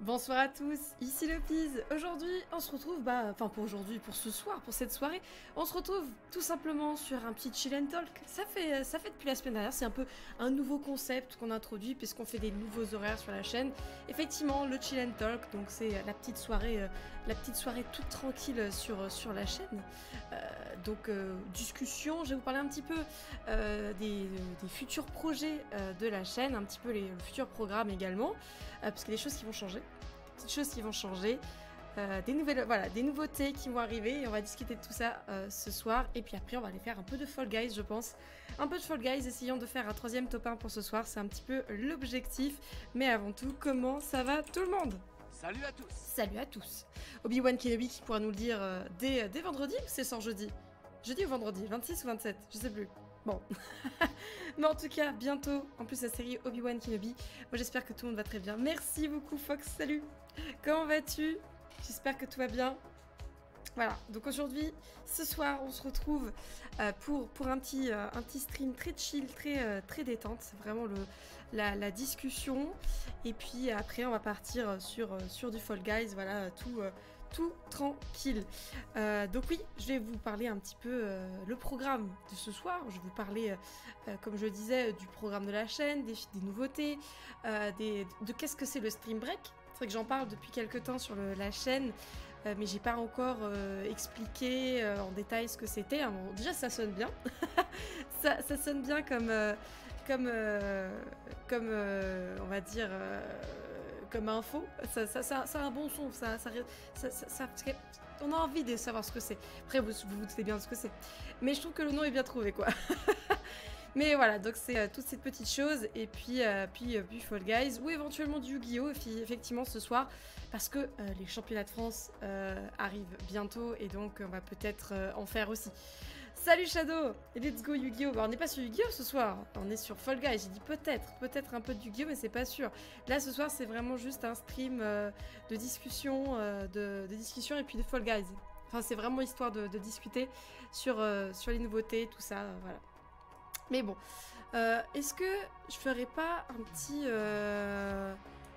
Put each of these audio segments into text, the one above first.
Bonsoir à tous, ici le Piz. Aujourd'hui, on se retrouve, pour ce soir, pour cette soirée, on se retrouve tout simplement sur un petit chill and talk. Ça fait depuis la semaine dernière, c'est un peu un nouveau concept qu'on introduit puisqu'on fait des nouveaux horaires sur la chaîne. Effectivement, le chill and talk, donc c'est la petite soirée toute tranquille sur la chaîne. Discussion, je vais vous parler un petit peu des futurs projets de la chaîne, un petit peu le futur programme également, parce qu'il y a des choses qui vont changer. Petites choses qui vont changer. des nouvelles, voilà, des nouveautés qui vont arriver et on va discuter de tout ça ce soir. Et puis après, on va aller faire un peu de Fall Guys, je pense. Un peu de Fall Guys, essayons de faire un 3e top 1 pour ce soir, c'est un petit peu l'objectif. Mais avant tout, comment ça va tout le monde? Salut à tous. Salut à tous. Obi-Wan Kenobi qui pourra nous le dire dès vendredi ou c'est sort jeudi? Jeudi ou vendredi? 26 ou 27? Je sais plus. Bon. Mais en tout cas, bientôt, en plus la série Obi-Wan Kenobi. Moi j'espère que tout le monde va très bien. Merci beaucoup Fox, salut. Comment vas-tu? J'espère que tout va bien. Voilà, donc aujourd'hui, ce soir, on se retrouve pour un petit stream très chill, très détente. C'est vraiment la discussion. Et puis après, on va partir sur du Fall Guys, voilà, tout tranquille. Donc oui, je vais vous parler un petit peu le programme de ce soir. Je vais vous parler, comme je le disais, du programme de la chaîne, des nouveautés, de qu'est-ce que c'est le Stream Break. C'est vrai que j'en parle depuis quelques temps sur la chaîne. Mais j'ai pas encore expliqué en détail ce que c'était. Bon, déjà, ça sonne bien. ça sonne bien comme on va dire, comme info. Ça a un bon son. On a envie de savoir ce que c'est. Après, vous vous doutez bien de ce que c'est. Mais je trouve que le nom est bien trouvé, quoi. Mais voilà, donc c'est toutes ces petites choses. Et puis Fall Guys. Ou éventuellement du Yu-Gi-Oh! Effectivement, ce soir. Parce que les championnats de France arrivent bientôt et donc on va peut-être en faire aussi. Salut Shadow! Let's go Yu-Gi-Oh! Bah, on n'est pas sur Yu-Gi-Oh! Ce soir, on est sur Fall Guys. J'ai dit peut-être un peu de Yu-Gi-Oh! Mais c'est pas sûr. Là ce soir c'est vraiment juste un stream de discussion, de discussion et puis de Fall Guys. Enfin c'est vraiment histoire de discuter sur les nouveautés, tout ça, voilà. Mais bon, est-ce que je ferais pas un petit...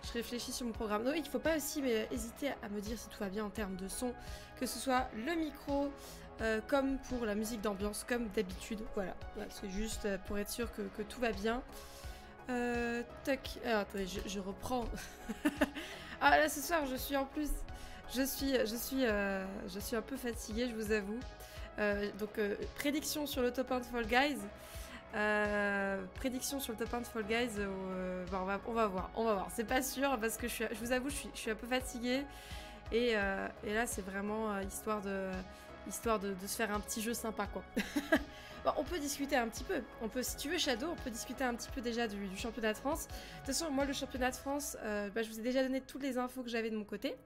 Je réfléchis sur mon programme. Non, il ne faut pas aussi hésiter à me dire si tout va bien en termes de son, que ce soit le micro, comme pour la musique d'ambiance, comme d'habitude. Voilà, c'est juste pour être sûr que tout va bien. Tac. Alors, attendez, je reprends. Ah là, ce soir, je suis en plus... Je suis un peu fatiguée, je vous avoue. Donc, prédiction sur le top 1 de Fall Guys. Prédiction sur le top 1 de Fall Guys, bah on va voir, c'est pas sûr parce que je vous avoue je suis un peu fatiguée et là c'est vraiment histoire de se faire un petit jeu sympa quoi. Bon, on peut discuter un petit peu, si tu veux Shadow, on peut discuter un petit peu déjà du championnat de France. De toute façon moi le championnat de France, je vous ai déjà donné toutes les infos que j'avais de mon côté.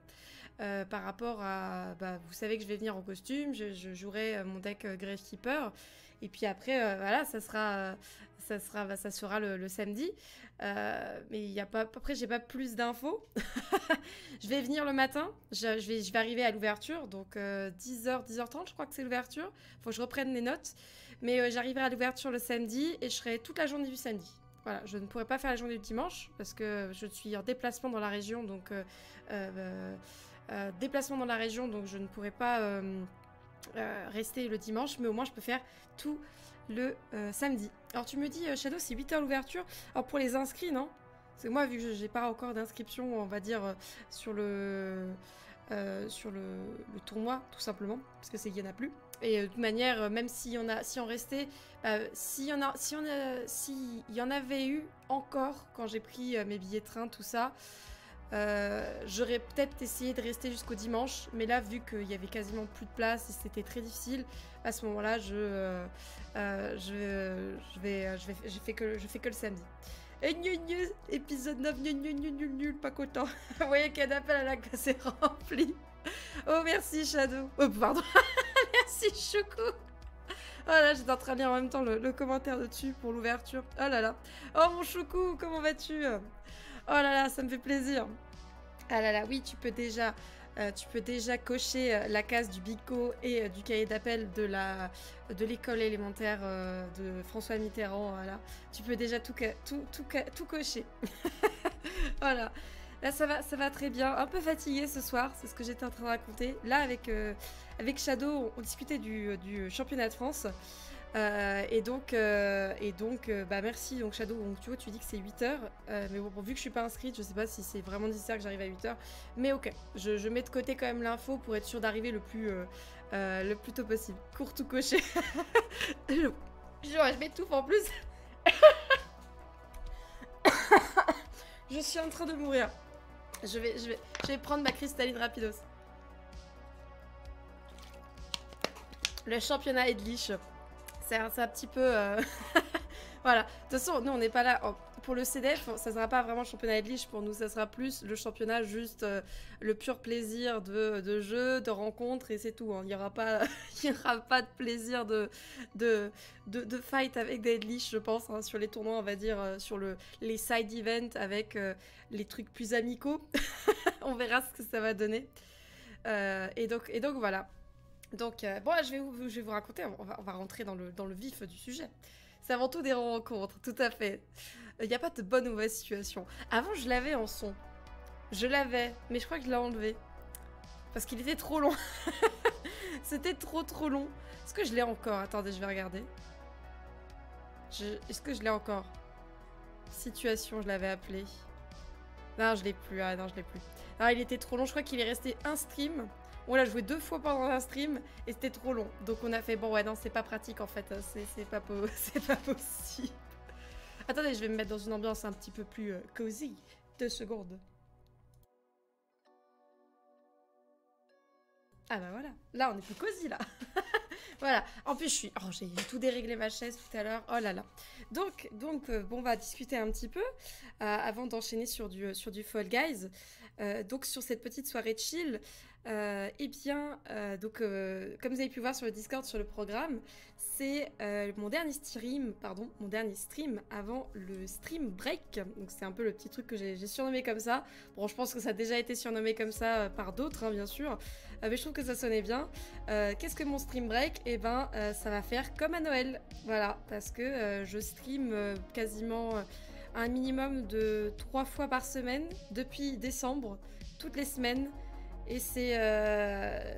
Par rapport à, vous savez que je vais venir en costume, je jouerai mon deck Gravekeeper. Et puis après, voilà, ça sera le samedi. Mais il y a pas, après, j'ai pas plus d'infos. Je vais venir le matin. Je vais arriver à l'ouverture. Donc 10h, 10h30, je crois que c'est l'ouverture. Faut que je reprenne les notes. Mais j'arriverai à l'ouverture le samedi et je serai toute la journée du samedi. Voilà, je ne pourrai pas faire la journée du dimanche parce que je suis en déplacement dans la région. Donc, déplacement dans la région, donc je ne pourrai pas... rester le dimanche, mais au moins je peux faire tout le samedi. Alors tu me dis, Shadow, c'est 8h l'ouverture. Alors pour les inscrits, non? Parce que moi, vu que j'ai pas encore d'inscription, on va dire, sur le tournoi, tout simplement, parce que c'est qu'il y en a plus. Et de toute manière, même s'il y en a, si on restait, s'il y en avait eu encore quand j'ai pris mes billets de train, tout ça, j'aurais peut-être essayé de rester jusqu'au dimanche, mais là vu qu'il y avait quasiment plus de place et c'était très difficile, à ce moment-là je fais que le samedi. Et épisode 9, nul, pas content. Vous voyez qu'un appel à la classe est rempli. Oh merci Shadow. Oh pardon. Merci Choukou. Oh là, j'étais en train de lire en même temps le commentaire dessus pour l'ouverture. Oh là là. Oh mon Choukou, comment vas-tu? Oh là là, ça me fait plaisir. Ah là là, oui, tu peux déjà cocher la case du bico et du cahier d'appel de l'école élémentaire de François Mitterrand. Voilà. Tu peux déjà tout cocher. Voilà. Là, ça va très bien. Un peu fatiguée ce soir, c'est ce que j'étais en train de raconter. Là, avec Shadow, on discutait du championnat de France. Et donc merci donc Shadow, donc tu vois tu dis que c'est 8h, mais bon vu que je suis pas inscrite je sais pas si c'est vraiment nécessaire que j'arrive à 8h, mais ok, je mets de côté quand même l'info pour être sûr d'arriver le plus tôt possible. Cours tout coché. je m'étouffe en plus. Je suis en train de mourir. Je vais prendre ma cristalline rapidos. Le championnat Edlich. C'est un petit peu... Voilà. De toute façon, nous, on n'est pas là... Pour le CDF, ça sera pas vraiment le championnat Edlich. Pour nous, ça sera plus le championnat, juste le pur plaisir de jeu, de rencontre, et c'est tout. Hein. Il n'y aura pas... il y aura pas de plaisir de fight avec des Edlich, je pense, hein, sur les tournois, on va dire, sur les side events avec les trucs plus amicaux. On verra ce que ça va donner. Et donc voilà. Donc, bon, là, je vais vous raconter, on va rentrer dans le vif du sujet. C'est avant tout des rencontres, tout à fait. Il n'y a pas de bonne ou mauvaise situation. Avant, je l'avais en son. Je l'avais, mais je crois que je l'ai enlevé. Parce qu'il était trop long. C'était trop long. Est-ce que je l'ai encore? Attendez, je vais regarder. Est-ce que je l'ai encore? Situation, je l'avais appelé. Non, je l'ai plus. Ah non, je l'ai plus. Ah, il était trop long. Je crois qu'il est resté un stream. On l'a joué 2 fois pendant un stream et c'était trop long. Donc on a fait, bon ouais, non, c'est pas pratique en fait. C'est pas possible. Attendez, je vais me mettre dans une ambiance un petit peu plus cozy. 2 secondes. Ah bah voilà. Là, on est plus cosy là. Voilà. En plus, j'ai tout déréglé ma chaise tout à l'heure. Oh là là. Donc bon, on va discuter un petit peu avant d'enchaîner sur du Fall Guys. Donc sur cette petite soirée chill, eh bien, comme vous avez pu voir sur le Discord, sur le programme, c'est mon dernier stream avant le stream break. Donc c'est un peu le petit truc que j'ai surnommé comme ça. Bon, je pense que ça a déjà été surnommé comme ça par d'autres, hein, bien sûr. Mais je trouve que ça sonnait bien. Qu'est-ce que mon stream break? Eh ben, ça va faire comme à Noël. Voilà, parce que je stream quasiment un minimum de 3 fois par semaine depuis décembre, toutes les semaines. Et c'est...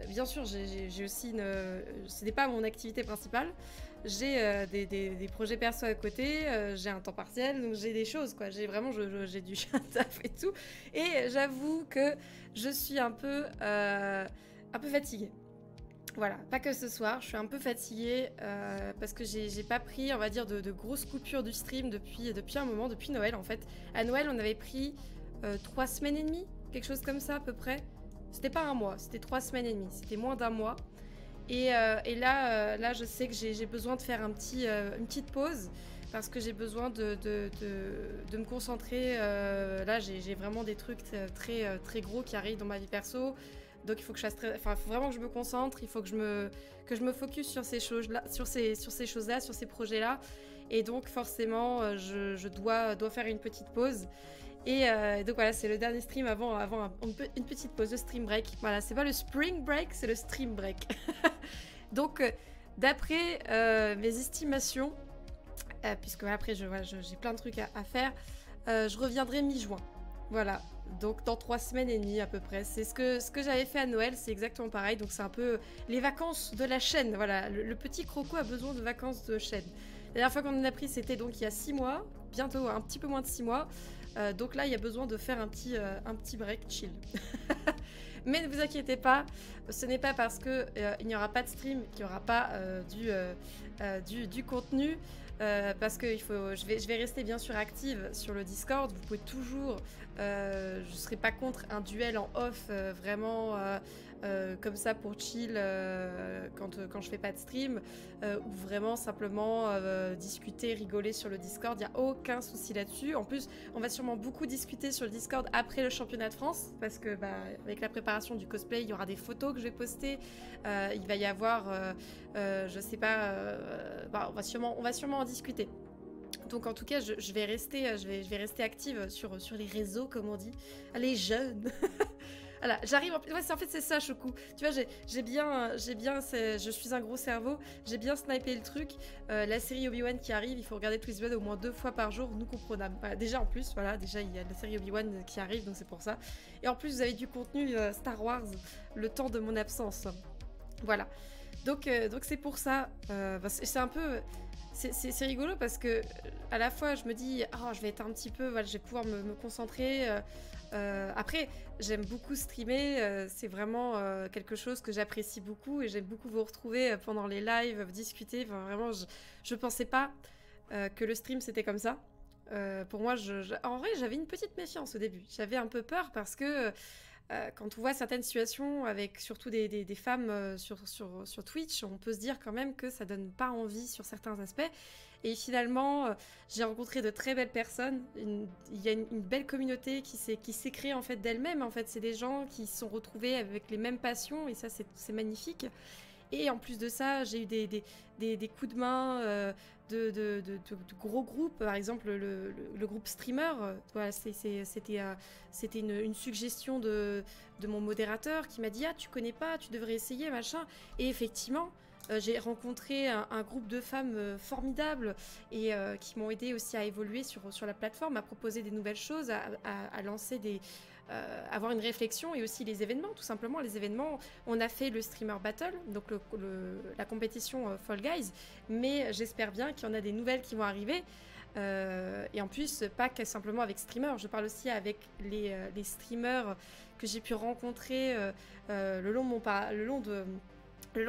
bien sûr, j'ai aussi une... ce n'est pas mon activité principale. J'ai des projets perso à côté, j'ai un temps partiel, donc j'ai des choses, quoi. J'ai vraiment... j'ai du taf et tout. Et j'avoue que je suis un peu fatiguée. Voilà, pas que ce soir, je suis un peu fatiguée parce que j'ai pas pris, on va dire, de grosses coupures du stream depuis un moment, depuis Noël en fait. À Noël, on avait pris 3 semaines et demie, quelque chose comme ça à peu près. C'était pas un mois, c'était 3 semaines et demie, c'était moins d'un mois. Et là, je sais que j'ai besoin de faire une petite pause parce que j'ai besoin de me concentrer. Là, j'ai vraiment des trucs très gros qui arrivent dans ma vie perso. Donc il faut que je fasse il faut vraiment que je me concentre, il faut que je me focus sur ces choses-là, sur ces choses-là, sur ces projets-là. Et donc forcément, je dois faire une petite pause. Et donc voilà, c'est le dernier stream avant une petite pause, le stream break. Voilà, c'est pas le spring break, c'est le stream break. Donc d'après mes estimations, puisque après j'ai plein de trucs à faire, je reviendrai mi-juin. Voilà, donc dans 3 semaines et demie à peu près. C'est ce que j'avais fait à Noël, c'est exactement pareil. Donc c'est un peu les vacances de la chaîne. Voilà, le petit croco a besoin de vacances de chaîne. La dernière fois qu'on en a pris, c'était donc il y a 6 mois, bientôt un petit peu moins de 6 mois. Donc là, il y a besoin de faire un petit break chill. Mais ne vous inquiétez pas, ce n'est pas parce qu'il n'y aura pas de stream qu'il n'y aura pas du contenu. Parce que je vais rester bien sûr active sur le Discord. Vous pouvez toujours, je ne serai pas contre un duel en off vraiment comme ça pour chill quand je fais pas de stream, ou vraiment simplement discuter, rigoler sur le Discord. Il n'y a aucun souci là-dessus. En plus, on va sûrement beaucoup discuter sur le Discord après le championnat de France parce que avec la préparation du cosplay, il y aura des photos que je vais poster. Il va y avoir, je sais pas, on va sûrement en discuter. Donc en tout cas, je vais rester active sur les réseaux, comme on dit. Les jeunes. Voilà, j'arrive en fait c'est ça, Choku. Tu vois, je suis un gros cerveau. J'ai bien snipé le truc. La série Obi-Wan qui arrive, il faut regarder Twist Blood au moins 2 fois par jour. Nous comprenons. Voilà, déjà en plus, voilà, déjà il y a la série Obi-Wan qui arrive, donc c'est pour ça. Et en plus, vous avez du contenu Star Wars le temps de mon absence. Voilà. Donc c'est pour ça. C'est un peu. C'est rigolo parce que à la fois je me dis je vais être un petit peu, voilà, je vais pouvoir me concentrer. Après, j'aime beaucoup streamer, c'est vraiment quelque chose que j'apprécie beaucoup et j'aime beaucoup vous retrouver pendant les lives, discuter. Enfin, vraiment, je pensais pas que le stream c'était comme ça. Pour moi, en vrai, j'avais une petite méfiance au début. J'avais un peu peur parce que quand on voit certaines situations avec surtout des femmes sur Twitch, on peut se dire quand même que ça donne pas envie sur certains aspects. Et finalement, j'ai rencontré de très belles personnes. Il y a une belle communauté qui s'est créée en fait d'elle-même. En fait, c'est des gens qui se sont retrouvés avec les mêmes passions et ça, c'est magnifique. Et en plus de ça, j'ai eu des coups de main de gros groupes. Par exemple, le groupe Streamer, voilà, c'était une suggestion de mon modérateur qui m'a dit « Ah, tu connais pas, tu devrais essayer, machin ». Et effectivement, j'ai rencontré un groupe de femmes formidables et qui m'ont aidé aussi à évoluer sur la plateforme, à proposer des nouvelles choses, à lancer avoir une réflexion et aussi les événements, tout simplement. Les événements, on a fait le Streamer Battle, donc la compétition Fall Guys, mais j'espère bien qu'il y en a des nouvelles qui vont arriver. Et en plus, pas que simplement avec Streamer, je parle aussi avec les streamers que j'ai pu rencontrer le long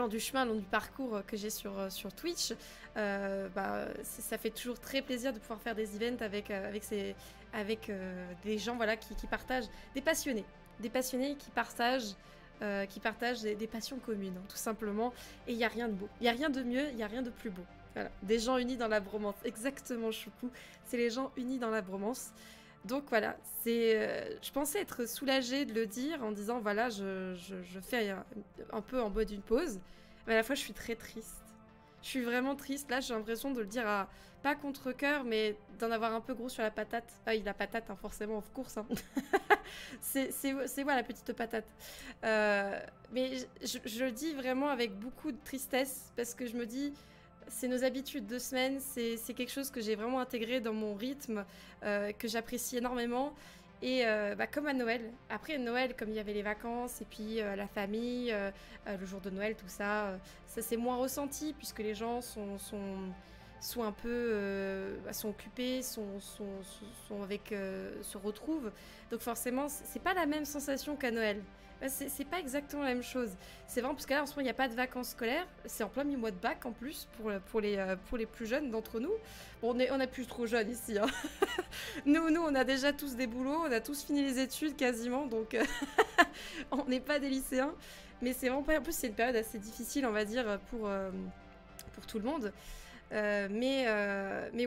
du chemin, le long du parcours que j'ai sur Twitch. Ça fait toujours très plaisir de pouvoir faire des events avec des gens voilà, qui partagent, des passionnés qui partagent des passions communes, hein, tout simplement. Et il n'y a rien de beau, il n'y a rien de mieux, il n'y a rien de plus beau. Voilà, des gens unis dans la bromance, exactement, Choucou, c'est les gens unis dans la bromance. Donc voilà, je pensais être soulagée de le dire en disant voilà, je fais un peu en mode une pause, mais à la fois je suis très triste. Je suis vraiment triste, là j'ai l'impression de le dire pas contre cœur, mais d'en avoir un peu gros sur la patate. Ah oui, la patate, hein, forcément, of course. Hein. c'est moi la petite patate. Mais je le dis vraiment avec beaucoup de tristesse, parce que je me dis... C'est nos habitudes de semaine, c'est quelque chose que j'ai vraiment intégré dans mon rythme, que j'apprécie énormément. Et comme à Noël, après Noël, comme il y avait les vacances et puis la famille, le jour de Noël, tout ça, ça s'est moins ressenti puisque les gens sont un peu sont occupés, sont avec, se retrouvent. Donc forcément, c'est pas la même sensation qu'à Noël. C'est pas exactement la même chose. C'est vraiment parce que là, en ce moment, il n'y a pas de vacances scolaires. C'est en plein mi-mois de bac en plus pour les plus jeunes d'entre nous. Bon, on est plus trop jeunes ici. Hein. nous, on a déjà tous des boulots, on a tous fini les études quasiment, donc on n'est pas des lycéens. Mais c'est vraiment pas. En plus, c'est une période assez difficile, on va dire, pour tout le monde. Mais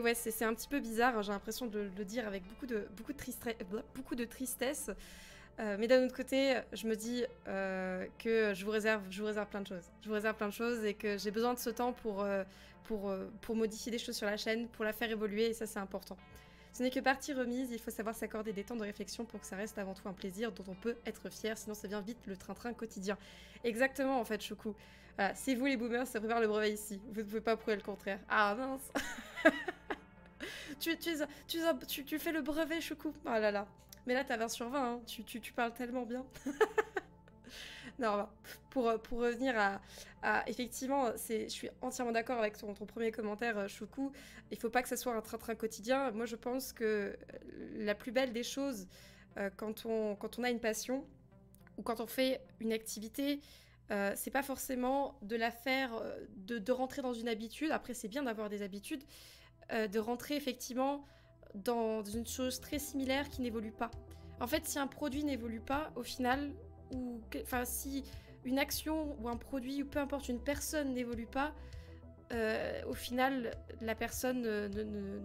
ouais, c'est un petit peu bizarre. J'ai l'impression de le dire avec beaucoup de tristesse. Mais d'un autre côté, je me dis que je vous réserve plein de choses. Je vous réserve plein de choses et que j'ai besoin de ce temps pour modifier des choses sur la chaîne, pour la faire évoluer, et ça, c'est important. Ce n'est que partie remise, il faut savoir s'accorder des temps de réflexion pour que ça reste avant tout un plaisir dont on peut être fier, sinon ça devient vite le train-train quotidien. Exactement, en fait, Choucou. Voilà, c'est vous les boomers, ça prépare le brevet ici. Vous ne pouvez pas prouver le contraire. Ah mince. tu fais le brevet, Choucou. Oh là là. Mais là, t'as 20 sur 20, hein. Tu parles tellement bien. Non, pour revenir effectivement, je suis entièrement d'accord avec ton premier commentaire, Choucou. Il faut pas que ça soit un train-train quotidien. Moi, je pense que la plus belle des choses, quand on a une passion, ou quand on fait une activité, c'est pas forcément de la faire, de rentrer dans une habitude. Après, c'est bien d'avoir des habitudes, de rentrer effectivement dans une chose très similaire qui n'évolue pas. En fait, si un produit n'évolue pas, au final, si une action ou un produit, ou peu importe, une personne n'évolue pas, au final, la personne ne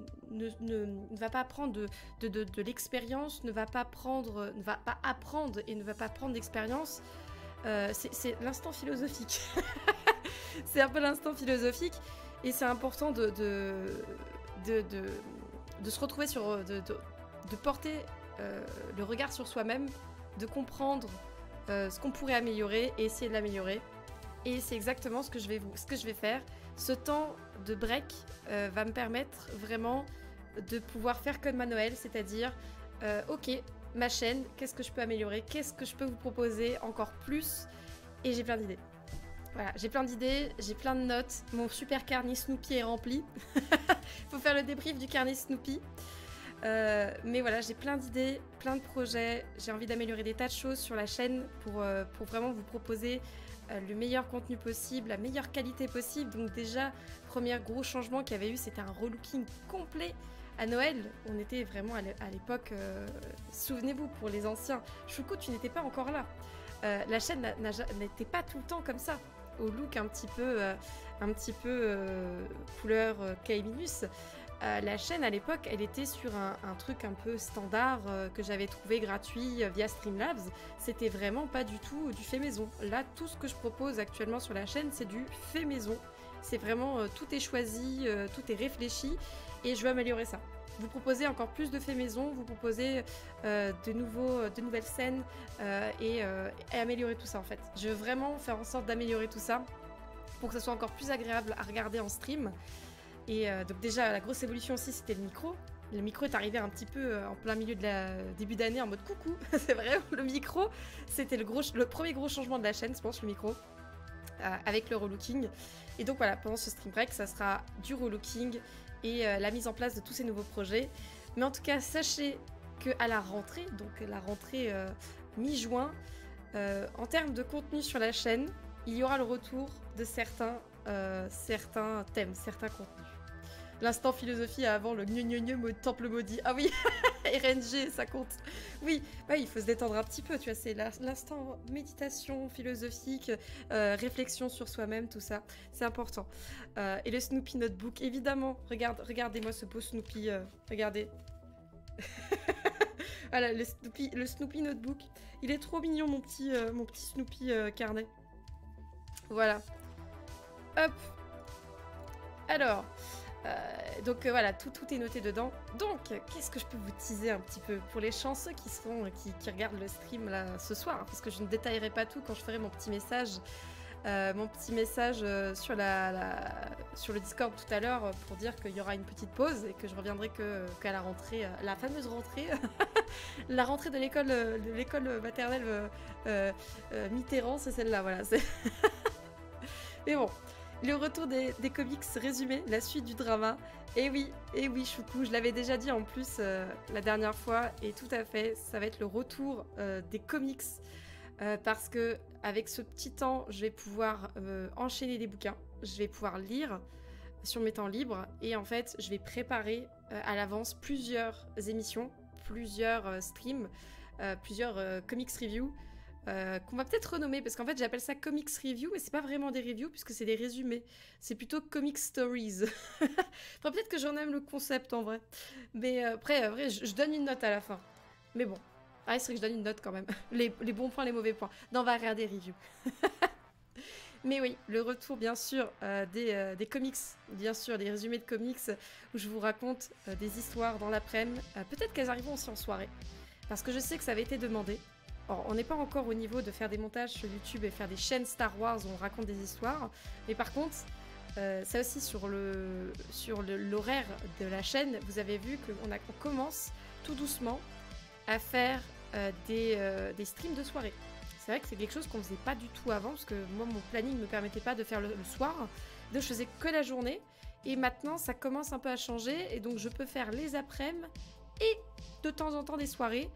va pas prendre de l'expérience, ne va pas apprendre et ne va pas prendre d'expérience. C'est l'instant philosophique. C'est un peu l'instant philosophique, et c'est important de se retrouver de porter le regard sur soi-même, de comprendre ce qu'on pourrait améliorer et essayer de l'améliorer. Et c'est exactement ce que je vais faire. Ce temps de break va me permettre vraiment de pouvoir faire comme à Noël, c'est-à-dire ok, ma chaîne, qu'est-ce que je peux améliorer, qu'est-ce que je peux vous proposer encore plus, et j'ai plein d'idées. Voilà, j'ai plein d'idées, j'ai plein de notes, mon super carnet Snoopy est rempli. Faut faire le débrief du carnet Snoopy. Mais voilà, j'ai plein d'idées, plein de projets, j'ai envie d'améliorer des tas de choses sur la chaîne pour vraiment vous proposer le meilleur contenu possible, la meilleure qualité possible. Donc déjà, premier gros changement qu'il y avait eu, c'était un relooking complet à Noël, on était vraiment à l'époque, souvenez-vous, pour les anciens, Choukou, tu n'étais pas encore là. La chaîne n'était pas tout le temps comme ça, au look un petit peu couleur K-Minus. La chaîne à l'époque, elle était sur un truc un peu standard que j'avais trouvé gratuit via Streamlabs. C'était vraiment pas du tout du fait maison. Là, tout ce que je propose actuellement sur la chaîne, c'est du fait maison. C'est vraiment tout est choisi, tout est réfléchi et je veux améliorer ça. Vous proposez encore plus de fait maison, vous proposez de nouvelles scènes et améliorer tout ça en fait. Je veux vraiment faire en sorte d'améliorer tout ça pour que ce soit encore plus agréable à regarder en stream. Et donc déjà, la grosse évolution aussi, c'était le micro. Le micro est arrivé un petit peu en plein milieu de début d'année en mode coucou. C'est vrai, le micro, c'était le premier gros changement de la chaîne, je pense, le micro, avec le relooking. Et donc voilà, pendant ce stream break, ça sera du relooking et la mise en place de tous ces nouveaux projets. Mais en tout cas, sachez qu'à la rentrée, donc la rentrée mi-juin, en termes de contenu sur la chaîne, il y aura le retour de certains thèmes, certains contenus. L'instant philosophie avant le gneu mode temple maudit. Ah oui, RNG, ça compte. Oui, bah, il faut se détendre un petit peu, tu vois, c'est l'instant méditation philosophique, réflexion sur soi-même, tout ça, c'est important. Et le Snoopy Notebook, évidemment, regardez-moi ce beau Snoopy, regardez. Voilà, le Snoopy Notebook, il est trop mignon, mon petit Snoopy carnet. Voilà. Hop. Alors... donc voilà, tout est noté dedans. Donc, qu'est-ce que je peux vous teaser un petit peu pour les chanceux qui regardent le stream là ce soir, parce que je ne détaillerai pas tout quand je ferai mon petit message sur sur le Discord tout à l'heure pour dire qu'il y aura une petite pause et que je reviendrai qu'à la rentrée, la fameuse rentrée, la rentrée de l'école maternelle Mitterrand, c'est celle-là, voilà. Mais bon. Le retour des comics résumés, la suite du drama. Et oui, Choukou, je l'avais déjà dit en plus la dernière fois, et tout à fait, ça va être le retour des comics, parce que avec ce petit temps, je vais pouvoir enchaîner des bouquins, je vais pouvoir lire sur mes temps libres, et en fait, je vais préparer à l'avance plusieurs émissions, plusieurs streams, plusieurs comics reviews, qu'on va peut-être renommer, parce qu'en fait j'appelle ça comics review, mais c'est pas vraiment des reviews puisque c'est des résumés, c'est plutôt comic stories. Enfin, peut-être que j'en aime le concept en vrai, mais après je donne une note à la fin, mais bon, ah c'est vrai que je donne une note quand même, les bons points, les mauvais points. Non, on va regarder review. Mais oui, le retour bien sûr des comics, bien sûr des résumés de comics où je vous raconte des histoires dans l'après-midi, peut-être qu'elles arriveront aussi en soirée, parce que je sais que ça avait été demandé. Alors, on n'est pas encore au niveau de faire des montages sur YouTube et faire des chaînes Star Wars où on raconte des histoires, mais par contre, ça aussi sur l'horaire de la chaîne, vous avez vu qu'on commence tout doucement à faire des streams de soirée. C'est vrai que c'est quelque chose qu'on ne faisait pas du tout avant, parce que moi, mon planning ne me permettait pas de faire le soir, donc je faisais que la journée, et maintenant, ça commence un peu à changer, et donc je peux faire les après-midi et de temps en temps des soirées.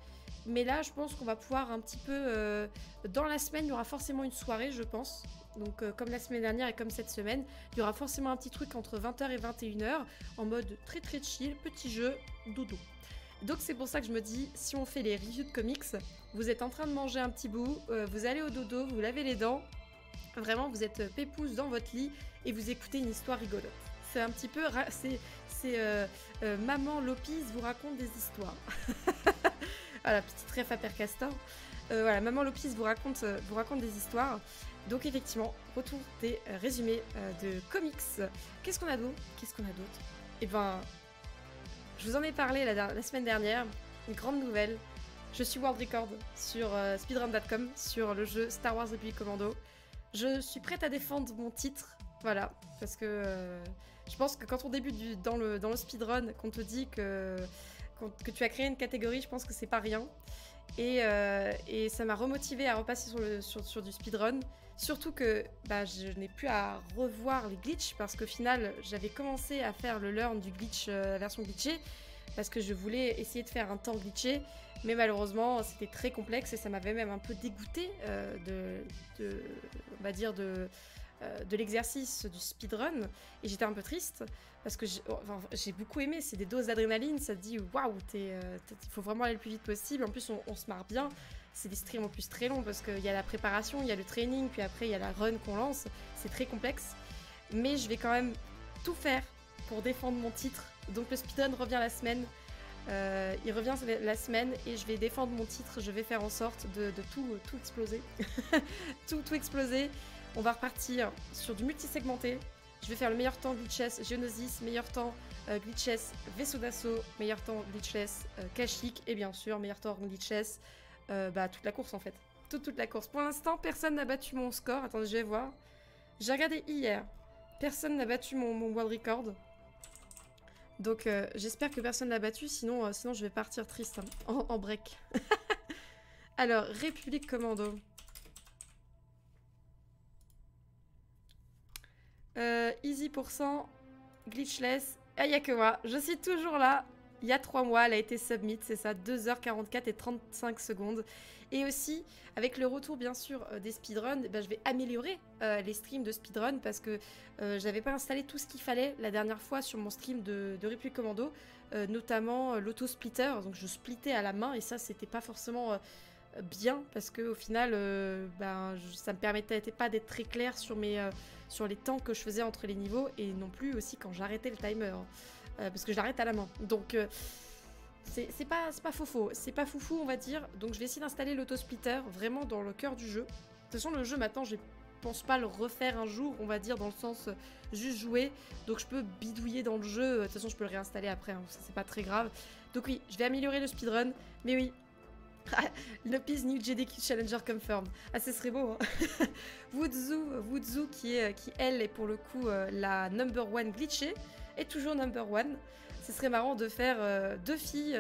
Mais là, je pense qu'on va pouvoir un petit peu... dans la semaine, il y aura forcément une soirée, je pense. Donc, comme la semaine dernière et comme cette semaine, il y aura forcément un petit truc entre 20h et 21h, en mode très très chill, petit jeu, dodo. Donc, c'est pour ça que je me dis, si on fait les reviews de comics, vous êtes en train de manger un petit bout, vous allez au dodo, vous lavez les dents, vraiment, vous êtes pépouze dans votre lit et vous écoutez une histoire rigolote. C'est un petit peu... Maman Lopise vous raconte des histoires. Voilà, petite ref à Père Castor. Voilà, Maman Lopise vous raconte des histoires. Donc effectivement, retour des résumés de comics. Qu'est-ce qu'on a d'autre Eh ben, je vous en ai parlé la semaine dernière. Une grande nouvelle. Je suis world record sur speedrun.com, sur le jeu Star Wars Republic Commando. Je suis prête à défendre mon titre. Voilà, parce que je pense que quand on débute dans le speedrun, qu'on te dit que tu as créé une catégorie, je pense que c'est pas rien. Et ça m'a remotivé à repasser sur du speedrun. Surtout que je n'ai plus à revoir les glitches, parce qu'au final, j'avais commencé à faire le learn du glitch, la version glitchée, parce que je voulais essayer de faire un temps glitché. Mais malheureusement, c'était très complexe et ça m'avait même un peu dégoûté de l'exercice du speedrun et j'étais un peu triste parce que j'ai beaucoup aimé, c'est des doses d'adrénaline, ça te dit waouh, il faut vraiment aller le plus vite possible, en plus on se marre bien, c'est des streams en plus très longs parce qu'il y a la préparation, il y a le training, puis après il y a la run qu'on lance, c'est très complexe, mais je vais quand même tout faire pour défendre mon titre, donc le speedrun revient la semaine. Il revient la semaine et je vais défendre mon titre, je vais faire en sorte de tout exploser. tout exploser. On va repartir sur du multisegmenté. Je vais faire le meilleur temps glitchless Geonosis, meilleur temps glitchless vaisseau d'assaut, meilleur temps glitchless Kashyyyk et bien sûr meilleur temps glitchless toute la course en fait. Toute la course. Pour l'instant, personne n'a battu mon score. Attendez, je vais voir. J'ai regardé hier. Personne n'a battu mon world record. Donc j'espère que personne l'a battu, sinon je vais partir triste hein, en break. Alors, République Commando. Easy %, glitchless. Ah, y'a que moi, je suis toujours là. Il y a 3 mois, elle a été submit, c'est ça, 2h44 et 35 secondes. Et aussi, avec le retour bien sûr des speedruns, je vais améliorer les streams de speedrun parce que j'avais pas installé tout ce qu'il fallait la dernière fois sur mon stream de République Commando, notamment l'auto-splitter, donc je splittais à la main et ça c'était pas forcément bien parce que au final ça me permettait pas d'être très clair sur les temps que je faisais entre les niveaux et non plus aussi quand j'arrêtais le timer. Parce que je l'arrête à la main. Donc c'est pas faux, c'est pas foufou on va dire. Donc je vais essayer d'installer l'autosplitter vraiment dans le cœur du jeu. De toute façon le jeu maintenant je pense pas le refaire un jour, on va dire dans le sens juste jouer. Donc je peux bidouiller dans le jeu, de toute façon je peux le réinstaller après, hein, ça c'est pas très grave. Donc oui, je vais améliorer le speedrun, mais oui. Lopez New JDQ Challenger confirmed. Ah, ce serait beau. Hein. Woodzoo qui elle est pour le coup la number 1 glitchée, est toujours number 1. Ce serait marrant de faire 2 filles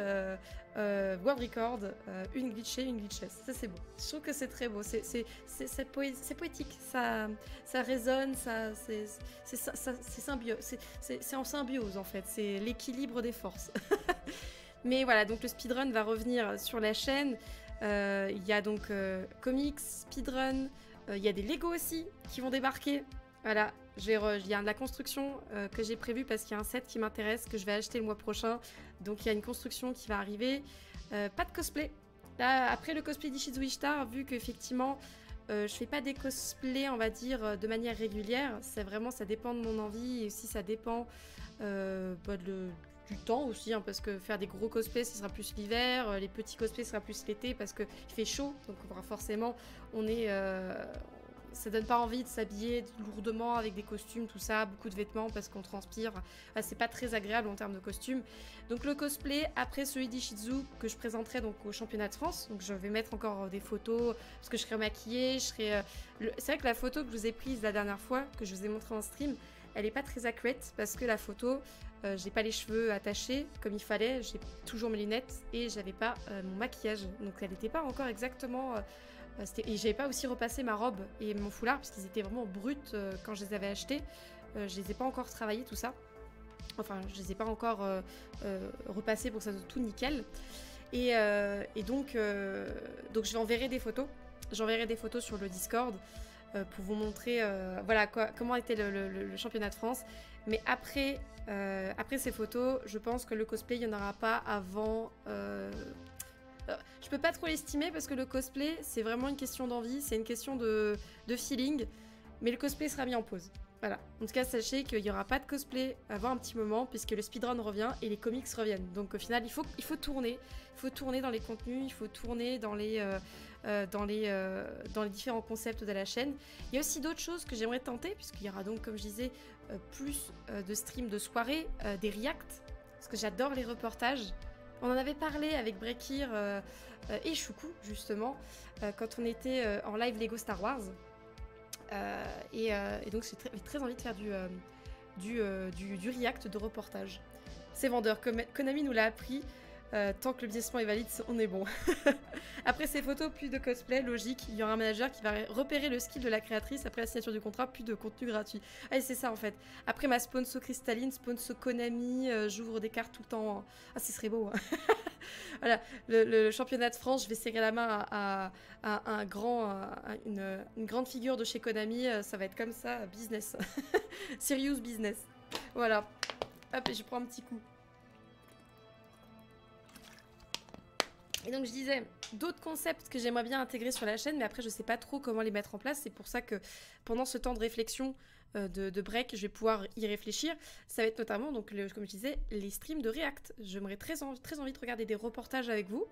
world record, une glitchée, une glitchless. Ça c'est beau. Je trouve que c'est très beau. C'est poétique. Ça résonne. C'est en symbiose en fait. C'est l'équilibre des forces. Mais voilà, donc le speedrun va revenir sur la chaîne. Il y a donc comics, speedrun, il y a des Lego aussi qui vont débarquer. Voilà, il y a de la construction que j'ai prévue parce qu'il y a un set qui m'intéresse, que je vais acheter le mois prochain. Donc il y a une construction qui va arriver. Pas de cosplay. Là, après le cosplay d'Ishizue Ishtar, vu qu'effectivement, je fais pas des cosplays, on va dire, de manière régulière. C'est vraiment, ça dépend de mon envie et aussi ça dépend du temps aussi, hein, parce que faire des gros cosplays, ce sera plus l'hiver, les petits cosplays, ce sera plus l'été, parce qu'il fait chaud, donc forcément, ça donne pas envie de s'habiller lourdement avec des costumes, tout ça, beaucoup de vêtements, parce qu'on transpire, c'est pas très agréable en termes de costumes. Donc le cosplay, après celui d'Ishizue, que je présenterai donc au championnat de France, donc je vais mettre encore des photos, parce que je serai maquillée, c'est vrai que la photo que je vous ai prise la dernière fois, que je vous ai montré en stream, elle est pas très accurate, parce que la photo, j'ai pas les cheveux attachés comme il fallait, j'ai toujours mes lunettes et j'avais pas mon maquillage, donc elle n'était pas encore exactement et j'avais pas aussi repassé ma robe et mon foulard parce qu'ils étaient vraiment bruts quand je les avais achetés. Je les ai pas encore travaillés tout ça, enfin je les ai pas encore repassés pour que ça soit tout nickel et donc je vais enverrer des photos, sur le Discord pour vous montrer voilà comment était le championnat de France. Mais après ces photos, je pense que le cosplay, il n'y en aura pas avant... je peux pas trop l'estimer parce que le cosplay, c'est vraiment une question d'envie, c'est une question de feeling, mais le cosplay sera mis en pause. Voilà. En tout cas, sachez qu'il n'y aura pas de cosplay avant un petit moment puisque le speedrun revient et les comics reviennent. Donc au final, il faut tourner. Il faut tourner dans les contenus, il faut tourner dans les différents concepts de la chaîne. Il y a aussi d'autres choses que j'aimerais tenter puisqu'il y aura donc, comme je disais, plus de streams de soirée, des reacts, parce que j'adore les reportages. On en avait parlé avec Brekir et Choukou, justement, quand on était en live Lego Star Wars. Et donc j'ai très envie de faire du react de reportage. C'est vendeur, Konami nous l'a appris. Tant que le biaisement est valide, on est bon. Après ces photos, plus de cosplay, logique. Il y aura un manager qui va repérer le skill de la créatrice. Après la signature du contrat, plus de contenu gratuit. Ah, c'est ça en fait. Après ma sponsor cristalline, sponsor Konami, j'ouvre des cartes tout le temps. Ah, ce serait beau. Hein. Voilà, le championnat de France, je vais serrer la main à une grande figure de chez Konami. Ça va être comme ça, business. Serious business. Voilà. Hop, et je prends un petit coup. Et donc je disais, d'autres concepts que j'aimerais bien intégrer sur la chaîne, mais après je sais pas trop comment les mettre en place. C'est pour ça que pendant ce temps de réflexion de break, je vais pouvoir y réfléchir. Ça va être notamment, donc, comme je disais, les streams de React. J'aimerais très envie de regarder des reportages avec vous.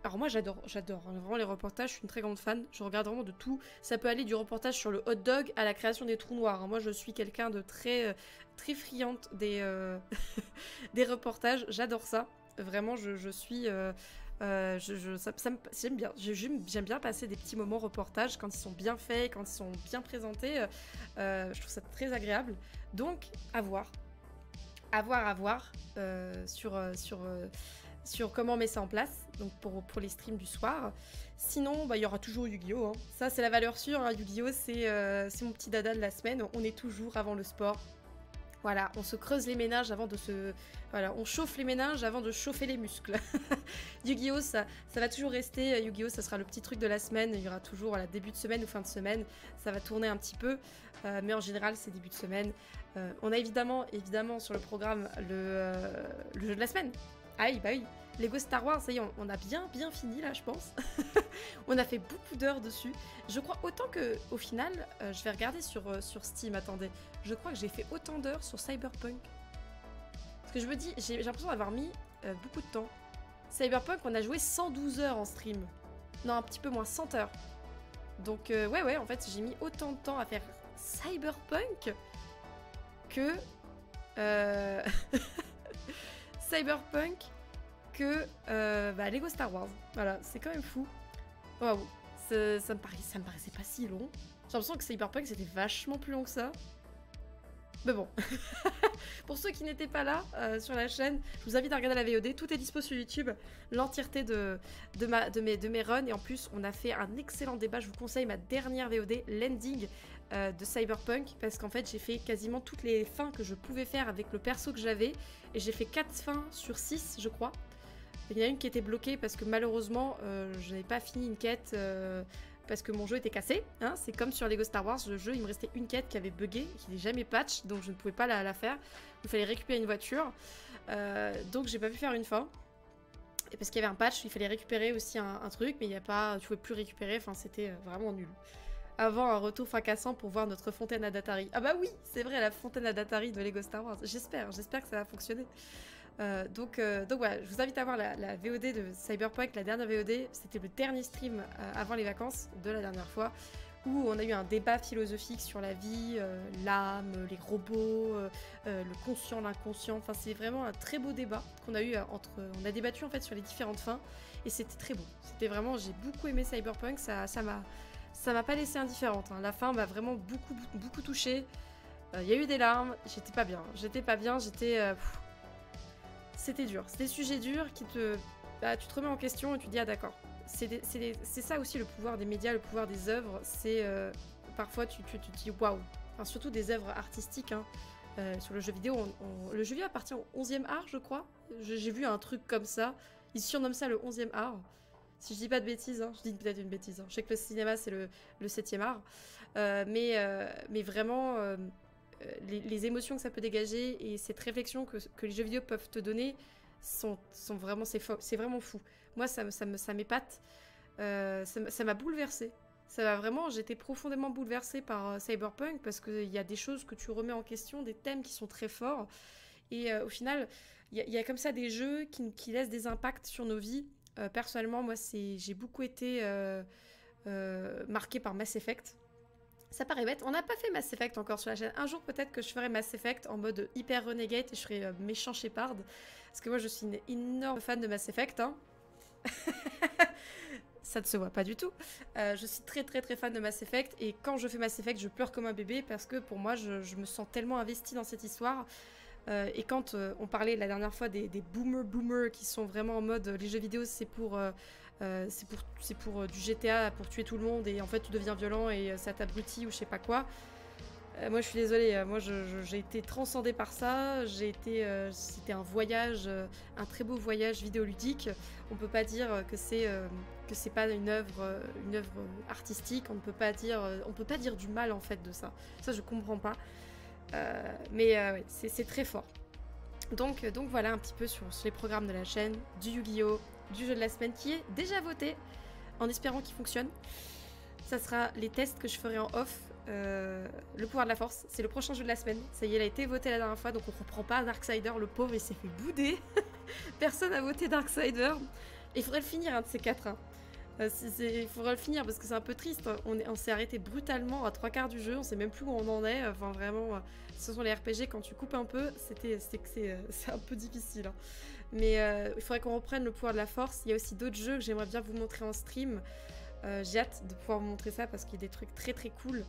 Alors moi j'adore vraiment les reportages, je suis une très grande fan. Je regarde vraiment de tout. Ça peut aller du reportage sur le hot dog à la création des trous noirs. Moi je suis quelqu'un de très friande des, des reportages. J'adore ça. Vraiment je suis... j'aime bien. J'aime bien passer des petits moments reportages quand ils sont bien faits, quand ils sont bien présentés. Je trouve ça très agréable. Donc, à voir. À voir sur comment on met ça en place. Donc, pour les streams du soir. Sinon, bah, il y aura toujours Yu-Gi-Oh! Hein. Ça, c'est la valeur sûre. Hein. Yu-Gi-Oh! C'est mon petit dada de la semaine. On est toujours avant le sport. Voilà, on se creuse les méninges avant de se... Voilà, on chauffe les méninges avant de chauffer les muscles. Yu-Gi-Oh! Ça va toujours rester. Yu-Gi-Oh! Ça sera le petit truc de la semaine. Il y aura toujours, voilà, début de semaine ou fin de semaine. Ça va tourner un petit peu. Mais en général, c'est début de semaine. On a évidemment sur le programme le jeu de la semaine. Ah oui, bah oui. Lego Star Wars, ça y est, on a bien fini là, je pense. On a fait beaucoup d'heures dessus. Je crois autant que, au final, je vais regarder sur Steam, attendez. Je crois que j'ai fait autant d'heures sur Cyberpunk. Parce que je me dis, j'ai l'impression d'avoir mis beaucoup de temps. Cyberpunk, on a joué 112 heures en stream. Non, un petit peu moins, 100 heures. Donc, ouais, en fait, j'ai mis autant de temps à faire Cyberpunk que... Cyberpunk que Lego Star Wars. Voilà, c'est quand même fou. Waouh, ça me paraissait pas si long. J'ai l'impression que Cyberpunk c'était vachement plus long que ça. Mais bon, pour ceux qui n'étaient pas là sur la chaîne, je vous invite à regarder la VOD. Tout est dispo sur YouTube, l'entièreté de mes runs. Et en plus, on a fait un excellent débat. Je vous conseille ma dernière VOD, l'ending de Cyberpunk, parce qu'en fait, j'ai fait quasiment toutes les fins que je pouvais faire avec le perso que j'avais. Et j'ai fait 4 fins sur 6, je crois. Il y en a une qui était bloquée parce que malheureusement, je n'avais pas fini une quête parce que mon jeu était cassé. Hein. C'est comme sur Lego Star Wars, le jeu, il me restait une quête qui avait bugué, qui n'est jamais patch, donc je ne pouvais pas la faire. Il fallait récupérer une voiture. Donc j'ai pas pu faire une fin. Et parce qu'il y avait un patch, il fallait récupérer aussi un truc, mais il y a pas, tu pouvais plus récupérer, enfin c'était vraiment nul. Avant un retour fracassant pour voir notre fontaine à Datari. Ah bah oui, c'est vrai, la fontaine à Datari de Lego Star Wars. J'espère que ça va fonctionner. Donc voilà, je vous invite à voir la VOD de Cyberpunk, la dernière VOD. C'était le dernier stream avant les vacances de la dernière fois, où on a eu un débat philosophique sur la vie, l'âme, les robots, le conscient, l'inconscient. Enfin, c'est vraiment un très beau débat qu'on a eu on a débattu en fait sur les différentes fins, et c'était très beau. C'était vraiment, j'ai beaucoup aimé Cyberpunk, ça m'a pas laissé indifférente. Hein. La fin m'a vraiment beaucoup touchée. Il y a eu des larmes, j'étais pas bien, c'était dur. C'est des sujets durs qui tu te remets en question et tu te dis ah d'accord. C'est ça aussi le pouvoir des médias, le pouvoir des œuvres. C'est parfois tu te dis waouh. Enfin, surtout des œuvres artistiques. Hein. Sur le jeu vidéo, le jeu vidéo appartient au 11e art, je crois. J'ai vu un truc comme ça. Ils surnomment ça le 11e art. Si je dis pas de bêtises, hein, je dis peut-être une bêtise. Hein. Je sais que le cinéma c'est le 7e art. Mais vraiment. Les émotions que ça peut dégager et cette réflexion que les jeux vidéo peuvent te donner sont vraiment, c'est vraiment fou. Moi, ça m'épate. Ça m'a bouleversée. J'étais profondément bouleversée par Cyberpunk parce qu'il y a des choses que tu remets en question, des thèmes qui sont très forts. Et au final, il y a comme ça des jeux qui laissent des impacts sur nos vies. Personnellement, moi, j'ai beaucoup été marquée par Mass Effect. Ça paraît bête, on n'a pas fait Mass Effect encore sur la chaîne. Un jour peut-être que je ferai Mass Effect en mode hyper renegade et je ferai méchant Shepard. Parce que moi je suis une énorme fan de Mass Effect. Hein. Ça ne se voit pas du tout. Je suis très fan de Mass Effect et quand je fais Mass Effect je pleure comme un bébé parce que pour moi je me sens tellement investie dans cette histoire. Et quand on parlait la dernière fois des boomers qui sont vraiment en mode les jeux vidéo c'est pour du GTA, pour tuer tout le monde et en fait tu deviens violent et ça t'abrutit ou je sais pas quoi. Moi je suis désolée, moi j'ai été transcendée par ça, c'était un voyage, un très beau voyage vidéoludique. On peut pas dire que c'est pas une œuvre artistique, on peut pas dire du mal en fait de ça. Ça je comprends pas. Mais ouais, c'est très fort. Donc voilà un petit peu sur les programmes de la chaîne, du Yu-Gi-Oh, du jeu de la semaine qui est déjà voté, en espérant qu'il fonctionne. Ça sera les tests que je ferai en off. Le pouvoir de la force, c'est le prochain jeu de la semaine. Ça y est, il a été voté la dernière fois, donc on reprend pas Darksider, le pauvre, il s'est fait bouder. Personne a voté Darksider. Il faudrait le finir, un de ces quatre. Hein. Il faudrait le finir parce que c'est un peu triste. On s'est arrêté brutalement à 3/4 du jeu, on sait même plus où on en est. Enfin, vraiment, ce sont les RPG, quand tu coupes un peu, c'est un peu difficile. Hein. Mais il faudrait qu'on reprenne le pouvoir de la force. Il y a aussi d'autres jeux que j'aimerais bien vous montrer en stream. J'ai hâte de pouvoir vous montrer ça parce qu'il y a des trucs très très cool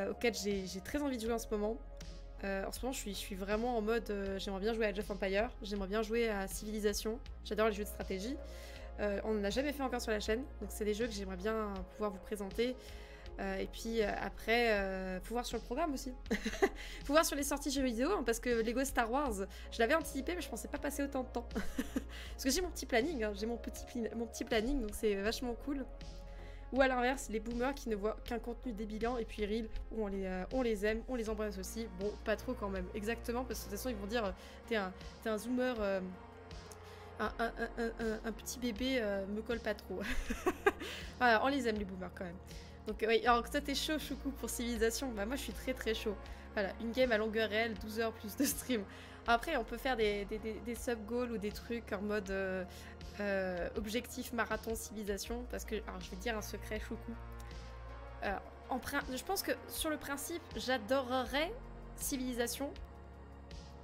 auxquels j'ai très envie de jouer en ce moment. En ce moment, je suis vraiment en mode j'aimerais bien jouer à Age of Empires, j'aimerais bien jouer à Civilization, j'adore les jeux de stratégie. On n'en a jamais fait encore sur la chaîne, donc c'est des jeux que j'aimerais bien pouvoir vous présenter. Et puis après, faut voir sur le programme aussi. Faut voir sur les sorties jeux vidéo, hein, parce que Lego Star Wars, je l'avais anticipé, mais je pensais pas passer autant de temps. Parce que j'ai mon petit planning, hein, j'ai mon petit planning, donc c'est vachement cool. Ou à l'inverse, les boomers qui ne voient qu'un contenu débilant et puis reel, où on les aime, on les embrasse aussi. Bon, pas trop quand même, exactement, parce que de toute façon, ils vont dire t'es un zoomer, un petit bébé, me colle pas trop. Voilà, on les aime les boomers quand même. Donc, oui, alors toi t'es chaud, Choucou, pour Civilisation. Bah, moi je suis très très chaud. Voilà, une game à longueur réelle, 12 heures plus de stream. Après, on peut faire des sub-goals ou des trucs en mode objectif marathon civilisation. Parce que, alors je vais te dire un secret, Choucou. Je pense que sur le principe, j'adorerais Civilisation.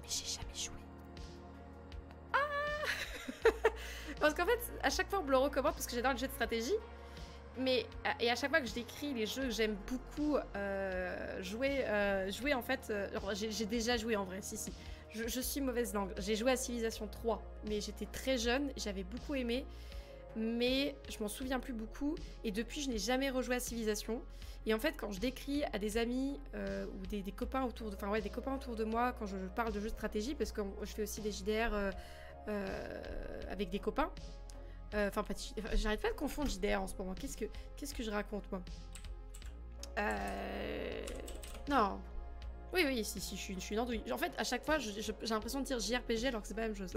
Mais j'ai jamais joué. Ah parce qu'en fait, à chaque fois on me le recommande parce que j'adore le jeu de stratégie. Et à chaque fois que je décris les jeux que j'aime beaucoup jouer en fait, j'ai déjà joué en vrai, si. Je suis mauvaise langue. J'ai joué à Civilization 3, mais j'étais très jeune, j'avais beaucoup aimé, mais je m'en souviens plus beaucoup. Et depuis, je n'ai jamais rejoué à Civilization. Et en fait, quand je décris à des amis ou des copains autour des copains autour de moi, quand je parle de jeux de stratégie, parce que je fais aussi des JDR avec des copains. J'arrête pas de confondre JDR en ce moment. Qu'est-ce que je raconte, moi? Non. Oui, si, je suis une andouille. En fait, à chaque fois, j'ai l'impression de dire JRPG alors que c'est pas la même chose.